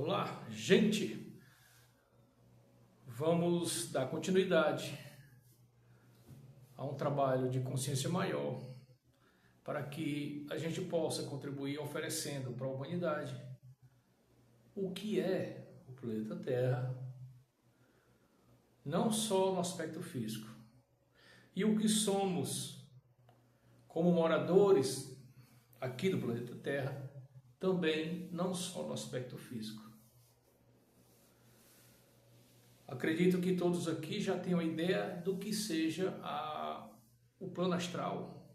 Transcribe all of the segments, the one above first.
Olá, gente! Vamos dar continuidade a um trabalho de consciência maior para que a gente possa contribuir oferecendo para a humanidade o que é o planeta Terra, não só no aspecto físico, e o que somos como moradores aqui do planeta Terra, também não só no aspecto físico. Acredito que todos aqui já tenham ideia do que seja o plano astral,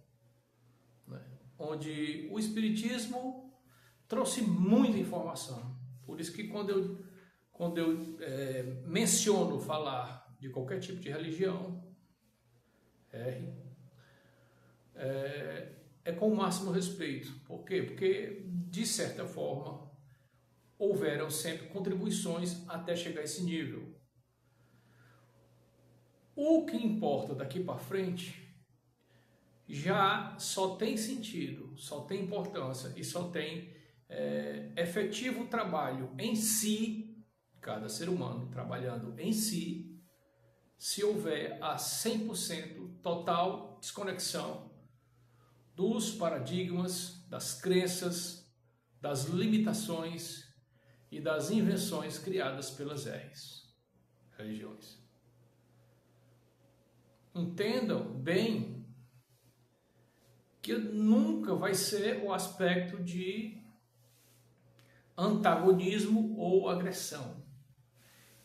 né? Onde o Espiritismo trouxe muita informação. Por isso que quando eu menciono falar de qualquer tipo de religião, é com o máximo respeito. Por quê? Porque, de certa forma, houveram sempre contribuições até chegar a esse nível. O que importa daqui para frente já só tem sentido, só tem importância e só tem efetivo trabalho em si, cada ser humano trabalhando em si, se houver a 100% total desconexão dos paradigmas, das crenças, das limitações e das invenções criadas pelas religiões. Entendam bem que nunca vai ser o aspecto de antagonismo ou agressão.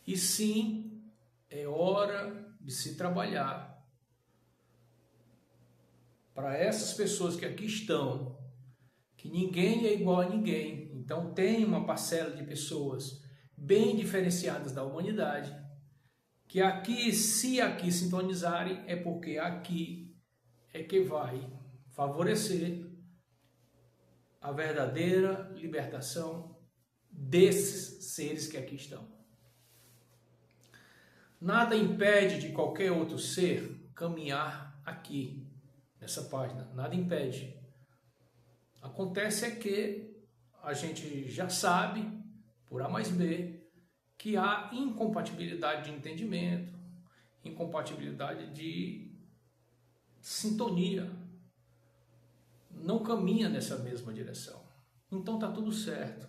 E sim, é hora de se trabalhar para essas pessoas que aqui estão, que ninguém é igual a ninguém. Então tem uma parcela de pessoas bem diferenciadas da humanidade, que aqui, se aqui sintonizarem, é porque aqui é que vai favorecer a verdadeira libertação desses seres que aqui estão. Nada impede de qualquer outro ser caminhar aqui, nessa página. Nada impede. Acontece é que a gente já sabe, por A mais B, que há incompatibilidade de entendimento, incompatibilidade de sintonia. Não caminha nessa mesma direção. Então está tudo certo.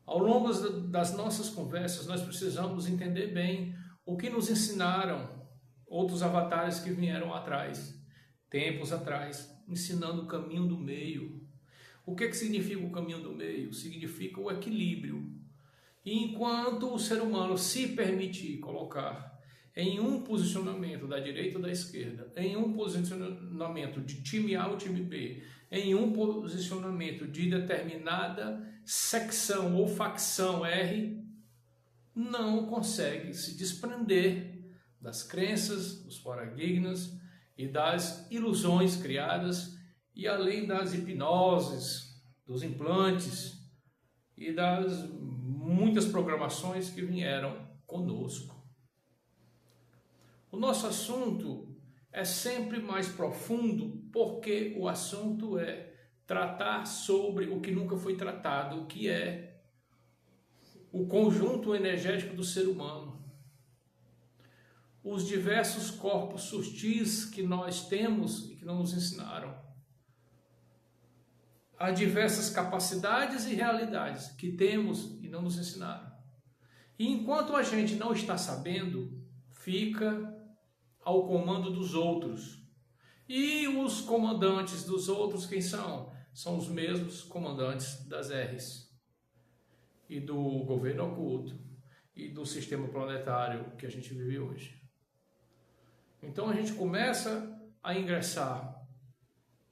Ao longo das nossas conversas, nós precisamos entender bem o que nos ensinaram outros avatares que vieram atrás, tempos atrás, ensinando o caminho do meio. O que significa o caminho do meio? Significa o equilíbrio. E enquanto o ser humano se permitir colocar em um posicionamento da direita ou da esquerda, em um posicionamento de time A ou time B, em um posicionamento de determinada secção ou facção R, não consegue se desprender das crenças, dos paradigmas e das ilusões criadas, e além das hipnoses, dos implantes e das muitas programações que vieram conosco. O nosso assunto é sempre mais profundo, porque o assunto é tratar sobre o que nunca foi tratado, que é o conjunto energético do ser humano. Os diversos corpos sutis que nós temos e que não nos ensinaram. Há diversas capacidades e realidades que temos e não nos ensinaram. E enquanto a gente não está sabendo, fica ao comando dos outros. E os comandantes dos outros, quem são? São os mesmos comandantes das R's. E do governo oculto. E do sistema planetário que a gente vive hoje. Então a gente começa a ingressar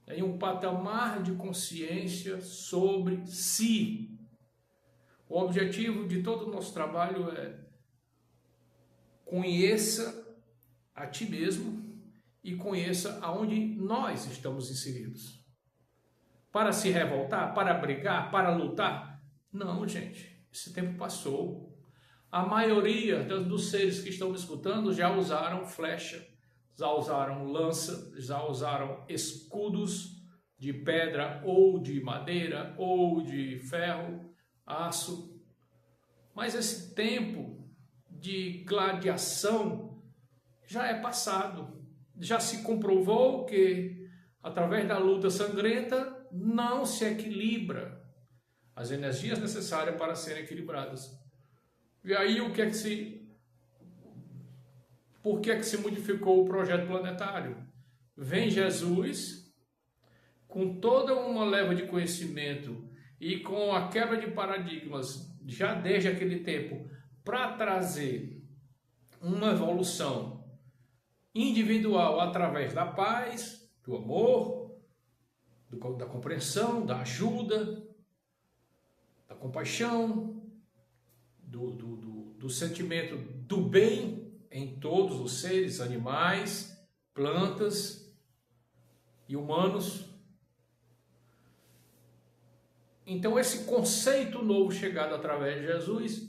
em um patamar de consciência sobre si. O objetivo de todo o nosso trabalho é conheça a ti mesmo e conheça aonde nós estamos inseridos. Para se revoltar, para brigar, para lutar? Não, gente. Esse tempo passou. A maioria dos seres que estão me escutando já usaram flecha, já usaram lança, já usaram escudos de pedra ou de madeira ou de ferro, aço, Mas esse tempo de gladiação já é passado. Já se comprovou que, através da luta sangrenta, não se equilibra as energias necessárias para serem equilibradas. E aí, por que é que se modificou o projeto planetário? Vem Jesus, com toda uma leva de conhecimento e com a quebra de paradigmas, já desde aquele tempo, para trazer uma evolução individual através da paz, do amor, da compreensão, da ajuda, da compaixão, do sentimento do bem em todos os seres, animais, plantas e humanos. Então, esse conceito novo chegado através de Jesus,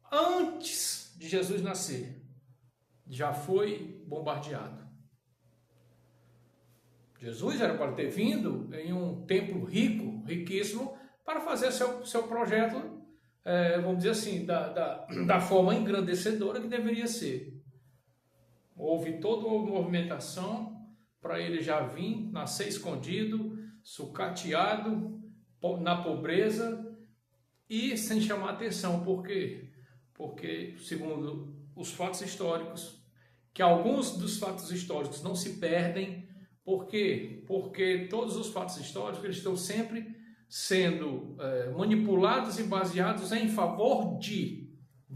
antes de Jesus nascer, já foi bombardeado. Jesus era para ter vindo em um templo rico, riquíssimo, para fazer seu projeto, vamos dizer assim, da forma engrandecedora que deveria ser. Houve toda uma movimentação para ele já vir, nascer escondido, sucateado, na pobreza e sem chamar atenção. Por quê? Porque, segundo os fatos históricos, que alguns dos fatos históricos não se perdem. Por quê? Porque todos os fatos históricos eles estão sempre sendo manipulados e baseados em favor de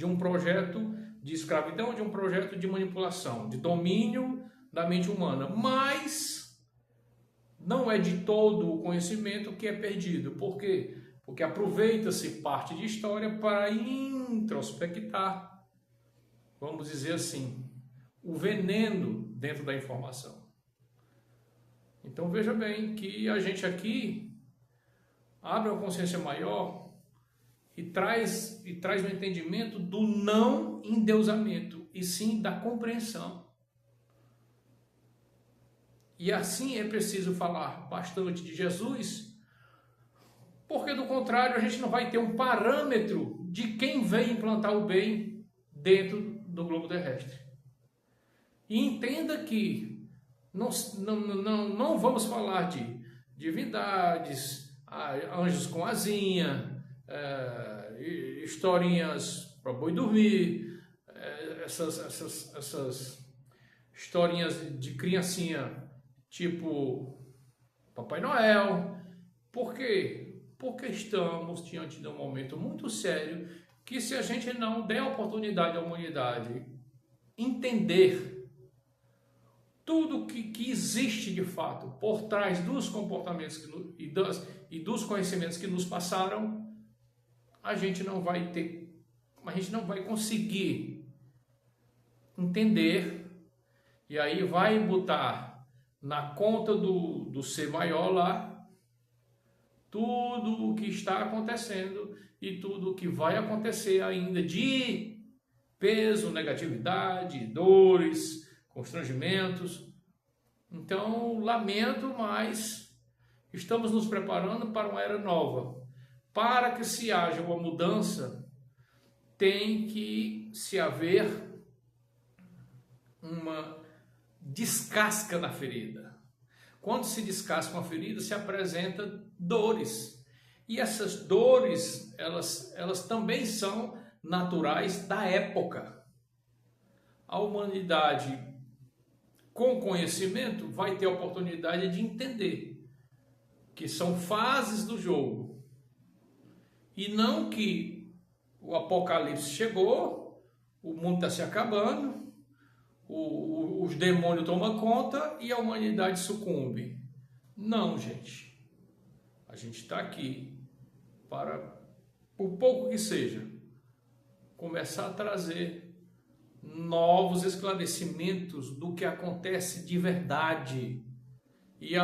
um projeto de escravidão, de um projeto de manipulação, de domínio da mente humana. Mas não é de todo o conhecimento que é perdido. Por quê? Porque aproveita-se parte de história para introspectar, vamos dizer assim, o veneno dentro da informação. Então veja bem que a gente aqui abre uma consciência maior e traz o entendimento do não endeusamento, e sim da compreensão. E assim é preciso falar bastante de Jesus, porque do contrário a gente não vai ter um parâmetro de quem vem implantar o bem dentro do globo terrestre. E entenda que não vamos falar de divindades, anjos com asinha, historinhas para boi dormir, essas historinhas de criancinha tipo Papai Noel. Por quê? Porque estamos diante de um momento muito sério que, se a gente não der a oportunidade à humanidade entender tudo que existe de fato por trás dos comportamentos e dos conhecimentos que nos passaram, a gente não vai conseguir entender, e aí vai botar na conta do ser maior lá tudo o que está acontecendo e tudo o que vai acontecer ainda de peso, negatividade, dores, constrangimentos. Então, lamento, mas estamos nos preparando para uma era nova. Para que se haja uma mudança, tem que se haver uma descasca na ferida. Quando se descasca uma ferida, se apresenta dores. E essas dores, elas também são naturais da época. A humanidade, com conhecimento, vai ter a oportunidade de entender que são fases do jogo. E não que o apocalipse chegou, o mundo está se acabando, os demônios tomam conta e a humanidade sucumbe. Não, gente. A gente está aqui para, por pouco que seja, começar a trazer novos esclarecimentos do que acontece de verdade. E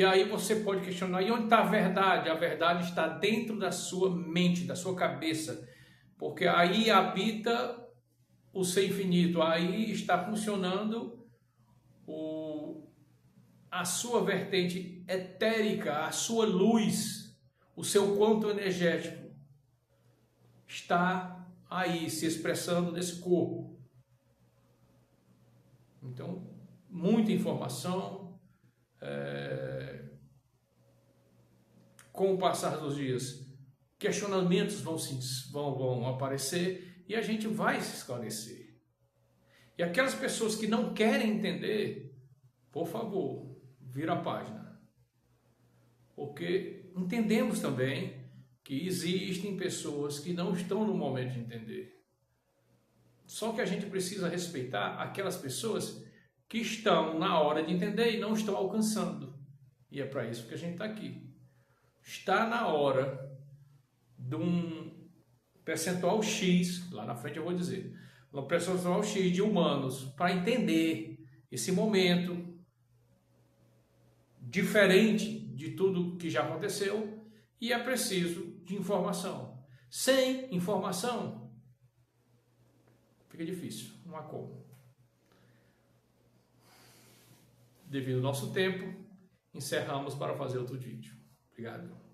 aí você pode questionar, e onde está a verdade? A verdade está dentro da sua mente, da sua cabeça, porque aí habita o ser infinito, aí está funcionando a sua vertente etérica, a sua luz, o seu quanto energético está aí se expressando nesse corpo. Então, muita informação. Com o passar dos dias, questionamentos vão aparecer e a gente vai se esclarecer. E aquelas pessoas que não querem entender, por favor, vira a página. Porque entendemos também que existem pessoas que não estão no momento de entender. Só que a gente precisa respeitar aquelas pessoas que estão na hora de entender e não estão alcançando. E é para isso que a gente está aqui. Está na hora de um percentual X, lá na frente eu vou dizer, um percentual X de humanos para entender esse momento diferente de tudo que já aconteceu, e é preciso de informação. Sem informação, fica difícil, não há como. Devido ao nosso tempo, encerramos para fazer outro vídeo. Obrigado.